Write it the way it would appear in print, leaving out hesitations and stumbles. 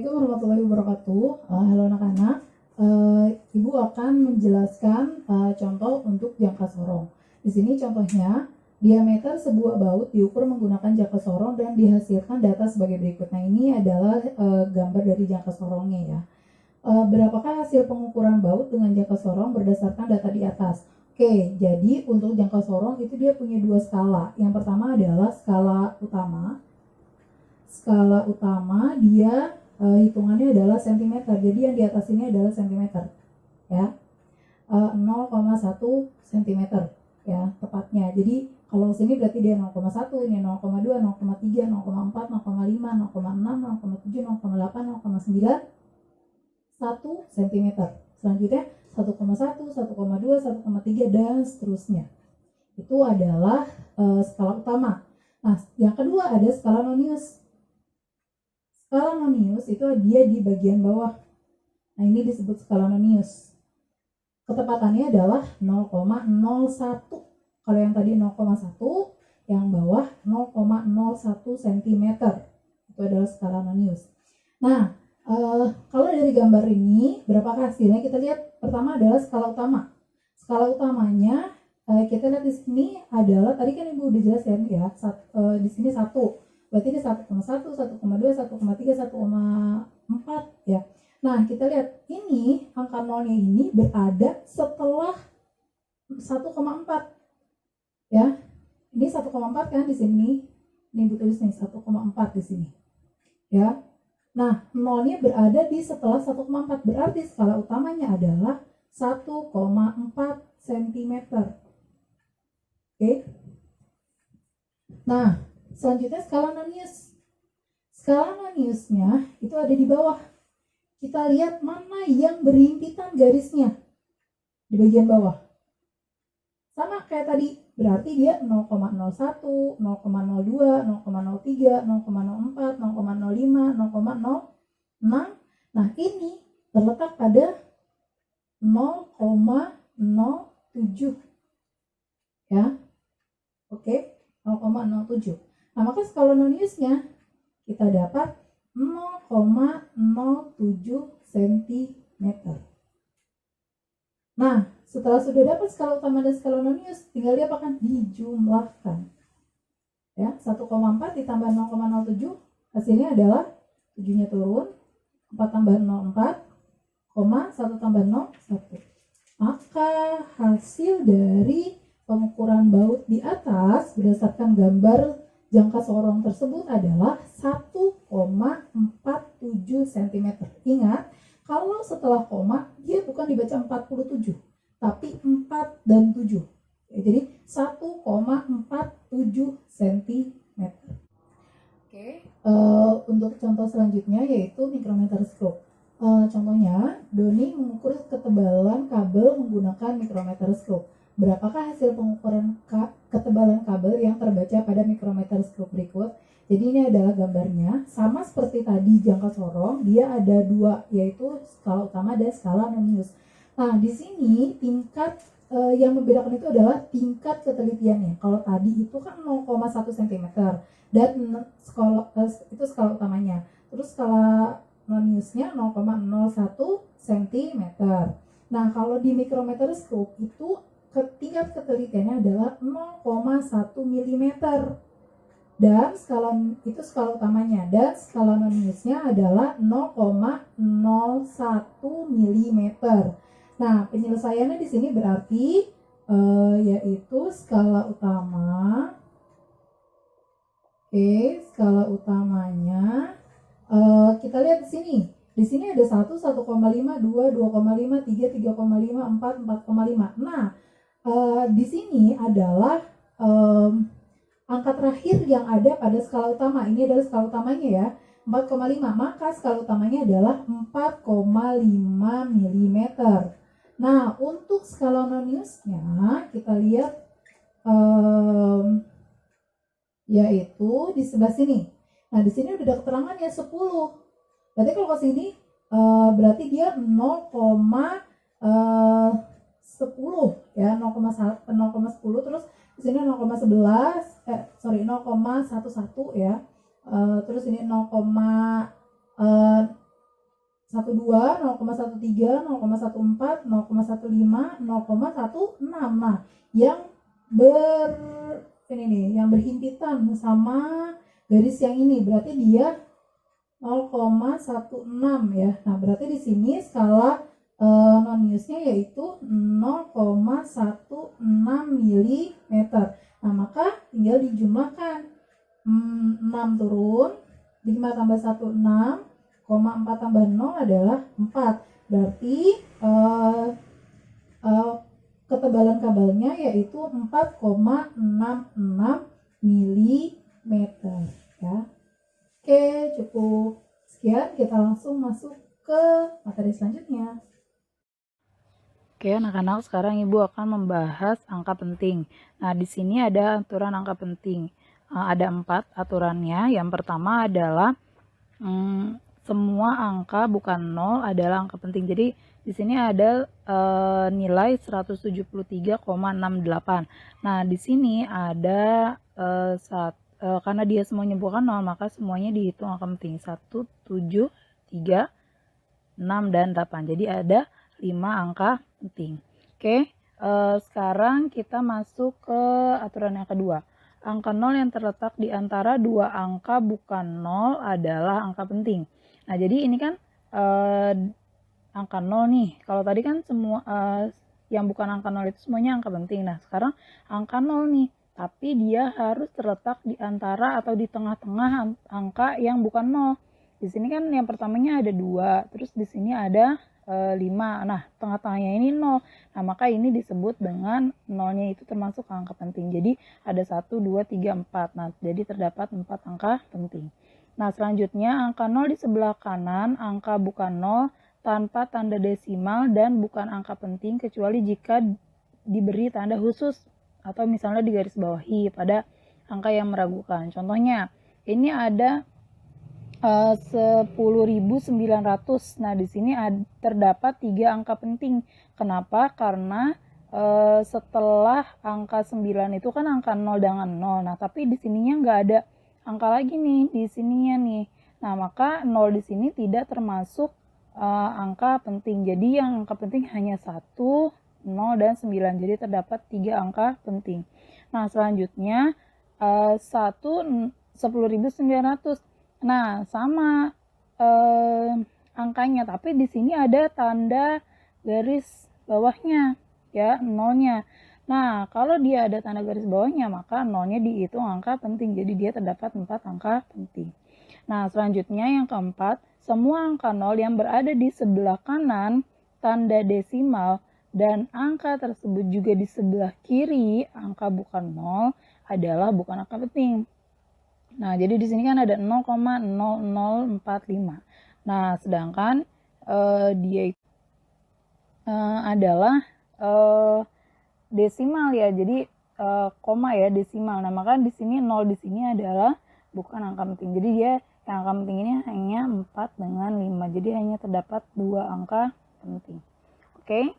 Assalamualaikum warahmatullahi wabarakatuh. Halo anak-anak. Ibu akan menjelaskan contoh untuk jangka sorong. Di sini contohnya, diameter sebuah baut diukur menggunakan jangka sorong dan dihasilkan data sebagai berikut. Nah, ini adalah gambar dari jangka sorongnya ya. Berapakah hasil pengukuran baut dengan jangka sorong berdasarkan data di atas? Oke, jadi untuk jangka sorong itu dia punya dua skala. Yang pertama adalah skala utama. Skala utama dia hitungannya adalah cm. Jadi yang di atas ini adalah cm ya. 0,1 cm ya tepatnya. Jadi kalau sini berarti dia 0,1, ini 0,2, 0,3, 0,4, 0,5, 0,6, 0,7, 0,8, 0,9, 1 cm. Selanjutnya 1,1, 1,2, 1,3 dan seterusnya. Itu adalah skala utama. Nah, yang kedua ada skala nonius. Skala nonius itu dia di bagian bawah. Nah, ini disebut skala nonius. Ketepatannya adalah 0,01. Kalau yang tadi 0,1, yang bawah 0,01 cm. Itu adalah skala nonius. Nah, kalau dari gambar ini, berapa hasilnya? Kita lihat pertama adalah skala utama. Skala utamanya, kita lihat di sini adalah, tadi kan Ibu udah jelasin ya, di sini 1. Berarti ini 1,1, 1,2, 1,3, 1,4 ya. Nah, kita lihat ini angka nolnya ini berada setelah 1,4 ya. Ini 1,4 kan di sini. Ini Ibu tulis nih 1,4 di sini. Ya. Nah, nolnya berada di setelah 1,4. Berarti skala utamanya adalah 1,4 cm. Oke. Nah, selanjutnya skala nonius. Skala noniusnya itu ada di bawah. Kita lihat mana yang berhimpitan garisnya di bagian bawah. Sama kayak tadi, berarti dia 0,01, 0,02, 0,03, 0,04, 0,05, 0,06. Nah, ini terletak pada 0,07 ya. Oke, 0,07. Nah, maka skala noniusnya kita dapat 0,07 cm. Nah, setelah sudah dapat skala utama dan skala nonius, tinggal diapakan? Dijumlahkan. Ya, 1,4 ditambah 0,07, hasilnya adalah 7-nya turun, 4 tambah 0,4, 1 tambah 0, 1. Maka hasil dari pengukuran baut di atas berdasarkan gambar jangka sorong tersebut adalah 1,47 cm. Ingat, kalau setelah koma dia bukan dibaca 47, tapi 4 dan 7. Jadi 1,47 cm. Oke, untuk contoh selanjutnya yaitu mikrometerskop. Contohnya, Doni mengukur ketebalan kabel menggunakan mikrometerskop. Berapakah hasil pengukuran ketebalan kabel yang terbaca pada mikrometerskop berikut? Jadi ini adalah gambarnya, sama seperti tadi jangka sorong, dia ada dua, yaitu skala utama dan skala nonius. Nah, di sini tingkat yang membedakan itu adalah tingkat ketelitiannya. Kalau tadi itu kan 0,1 cm dan itu skala utamanya. Terus skala noniusnya 0,01 cm. Nah, kalau di mikrometerskop itu tingkat ketelitiannya adalah 0,1 mm. Dan skala itu skala utamanya, dan skala noniusnya adalah 0,01 mm. Nah, penyelesaiannya di sini berarti yaitu skala utama. Oke, skala utamanya kita lihat di sini. Di sini ada 1, 1,5, 2, 2,5, 3, 3,5, 4, 4,5. Nah, di sini adalah angka terakhir yang ada pada skala utama. Ini adalah skala utamanya ya, 4,5. Maka skala utamanya adalah 4,5 mm. Nah, untuk skala noniusnya kita lihat yaitu di sebelah sini. Nah, di sini udah ada keterangannya 10. Berarti kalau ke sini berarti dia 0,10 ya, 0,10, terus di sini 0,11 0,11 ya. Terus ini 0,05 0,13, 0,14, 0,15, 0,16. Nah, yang yang berhimpitan sama garis yang ini berarti dia 0,16 ya. Nah, berarti di sini skala non-newsnya yaitu 0,16 mm. Nah, maka tinggal dijumlahkan 6 turun 5 tambah 1 6, 4 tambah 0 adalah 4. Berarti ketebalan kabelnya yaitu 4,66 mm ya. Oke, cukup sekian, kita langsung masuk ke materi selanjutnya. Oke, anak-anak, sekarang Ibu akan membahas angka penting. Nah, di sini ada aturan angka penting. Ada 4 aturannya. Yang pertama adalah semua angka bukan 0 adalah angka penting. Jadi di sini ada nilai 173,68. Nah, di sini ada karena dia semuanya bukan 0, maka semuanya dihitung angka penting. 1, 7, 3, 6, dan 8. Jadi ada 5 angka penting. Oke, sekarang kita masuk ke aturan yang kedua. Angka 0 yang terletak di antara dua angka bukan 0 adalah angka penting. Nah, jadi ini kan angka 0 nih. Kalau tadi kan semua yang bukan angka 0 itu semuanya angka penting. Nah, sekarang angka 0 nih, tapi dia harus terletak di antara atau di tengah-tengah angka yang bukan 0. Di sini kan yang pertamanya ada 2, terus di sini ada 5. Nah, tengah-tengahnya ini 0. Nah, maka ini disebut dengan 0-nya itu termasuk angka penting. Jadi ada 1, 2, 3, 4. Nah, jadi terdapat 4 angka penting. Nah, selanjutnya angka 0 di sebelah kanan, angka bukan 0 tanpa tanda desimal dan bukan angka penting kecuali jika diberi tanda khusus atau misalnya digarisbawahi pada angka yang meragukan. Contohnya, ini ada 10.900. Nah, di sini terdapat 3 angka penting. Kenapa? Karena setelah angka 9 itu kan angka 0 dengan 0. Nah, tapi di sininya nggak ada angka lagi nih di sininya nih. Nah, maka 0 di sini tidak termasuk angka penting. Jadi yang angka penting hanya 1, 0, dan 9. Jadi terdapat 3 angka penting. Nah, selanjutnya 10.900. Nah, sama angkanya, tapi di sini ada tanda garis bawahnya, ya, 0-nya. Nah, kalau dia ada tanda garis bawahnya, maka 0-nya dihitung angka penting. Jadi dia terdapat 4 angka penting. Nah, selanjutnya yang keempat, semua angka 0 yang berada di sebelah kanan tanda desimal dan angka tersebut juga di sebelah kiri angka bukan 0 adalah bukan angka penting. Nah, jadi di sini kan ada 0,0045. Nah, sedangkan dia adalah desimal ya. Jadi koma ya, desimal. Nah, maka di sini 0 di sini adalah bukan angka penting. Jadi dia yang angka penting ini hanya 4 dengan 5. Jadi hanya terdapat 2 angka penting. Oke.